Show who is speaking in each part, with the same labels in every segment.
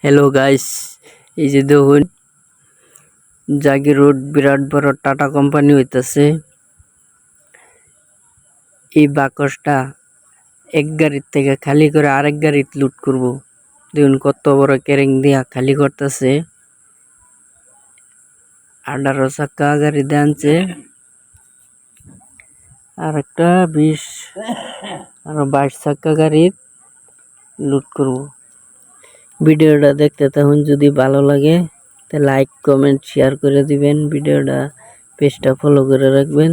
Speaker 1: Hello guys, এই যে দেখুন জাগি রোড বিরাট বড় টাটা কোম্পানি হইতাছে। এই বাকসটা এক গাড়ির থেকে খালি করে আরেক গাড়ি লুট করব। দেখুন কত বড় ক্যারেং দিয়া খালি করতেছে। 18 চাকা গাড়ি দেনছে, আর একটা 20 আর 22 চাকা গাড়ি লুট করব। ভিডিওটা দেখতে তখন যদি ভালো লাগে তা লাইক কমেন্ট শেয়ার করে দিবেন। ভিডিওটা পেজটা ফলো করে রাখবেন।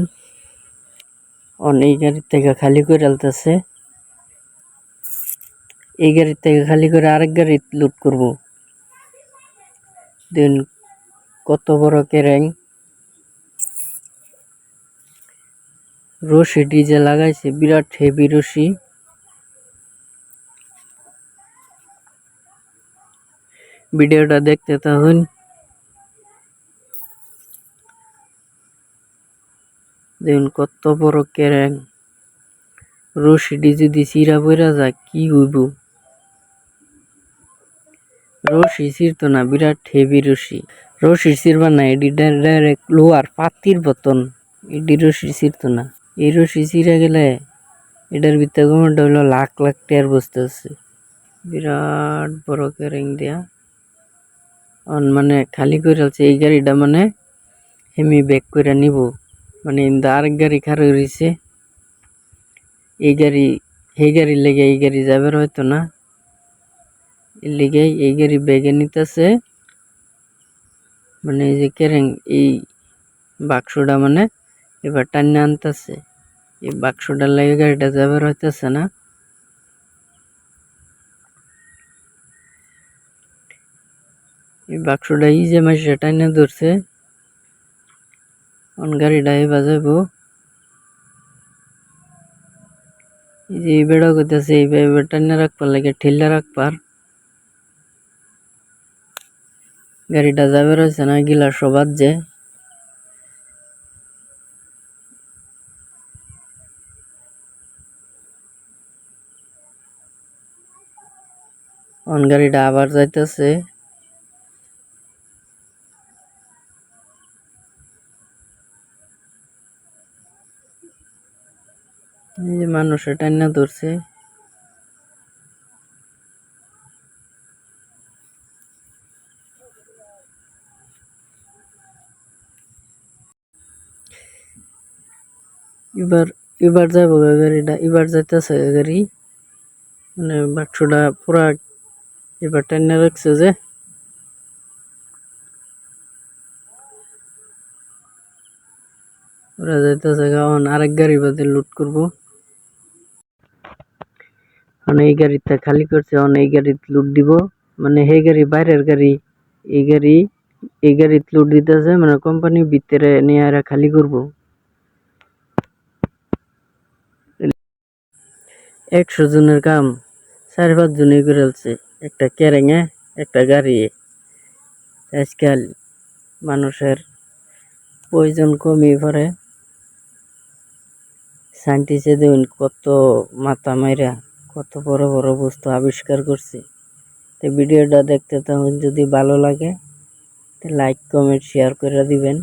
Speaker 1: এই গাড়ির থেকে খালি করে আলতেছে, এই গাড়ির থেকে খালি করে আরেক গাড়ি লুট করব। দেন কত বড় ক্যারেং, রশি ডিজে লাগাইছে, বিরাট হেভি রশি। ভিডিওটা দেখতে থাকুন। দেখুন কত বড় ক্যারেং, রশিটি যদি চিরা পড়া যায় কি হইব। রশি ছিড়তো না, বিরাট হেভি রশি। রশি ছিড়বা না, এটি ডাইরেক্ট লোহার পাতির বতন, এটি রশি ছিড়তো না। এই রশি ছিঁড়া গেলে এটার ভিতরে গভর্নমেন্ট হইলো লাখ লাখ টাকার বসতে আছে। বিরাট বড় ক্যারেং দিয়া মানে খালি করে আছে। এই গাড়িটা মানে হেমি ব্যাক করে নিব, মানে আরেক গাড়ি খারাপ রয়েছে। এই গাড়ির লেগে এই গাড়ি যাবে হয়তো না, এর লেগে এই গাড়ি ব্যাগে নিতেছে। মানে এই যে ক্যারেং, এই বাক্সটা মানে এবার টান্নে আনতেছে। এই বাক্সটার লেগে গাড়িটা যাবে হইতেছে না। এই বাক্সটা এই যে মাসে টান্নে ধরছে, গাড়িটা এবার যাবো। এই যে এই বেড়া করতেছে, এই টান্নে রাখবার লাগে ঠেলা রাখবার। গাড়িটা যাবে রয়েছে না, গিলা সবার যে গাড়িটা আবার যাইতেছে। এই যে মানুষের টান্না ধরছে। এবার যাবো গাড়িটা, এবার যাইতেছে গাড়ি। মানে বাক্সটা পুরা এবার টান্না রাখছে যে ওরা যাইতেছে। এখন আরেক গাড়ি বাদে লুট করবো। মানে এই গাড়িটা খালি করছে, এই গাড়ি লুট দিব। মানে এই গাড়ি বাইরের গাড়ি, এই গাড়ি লুট দিতেছে। মানে কোম্পানির ভিতরে নিয়ে এরা খালি করব। 100 জনের কাম 4-5 জনই করে ফেলছে, একটা ক্যারেঙে একটা গাড়ি। আজকাল মানুষের প্রয়োজন কমই পড়ে। সায়েন্টিস্টে দেখুন কত মাথা মাইরা কত বড় বড় বস্তু আবিষ্কার করছে। তো ভিডিওটা দেখতে তখন যদি ভালো লাগে লাইক কমেন্ট শেয়ার করে দিবেন।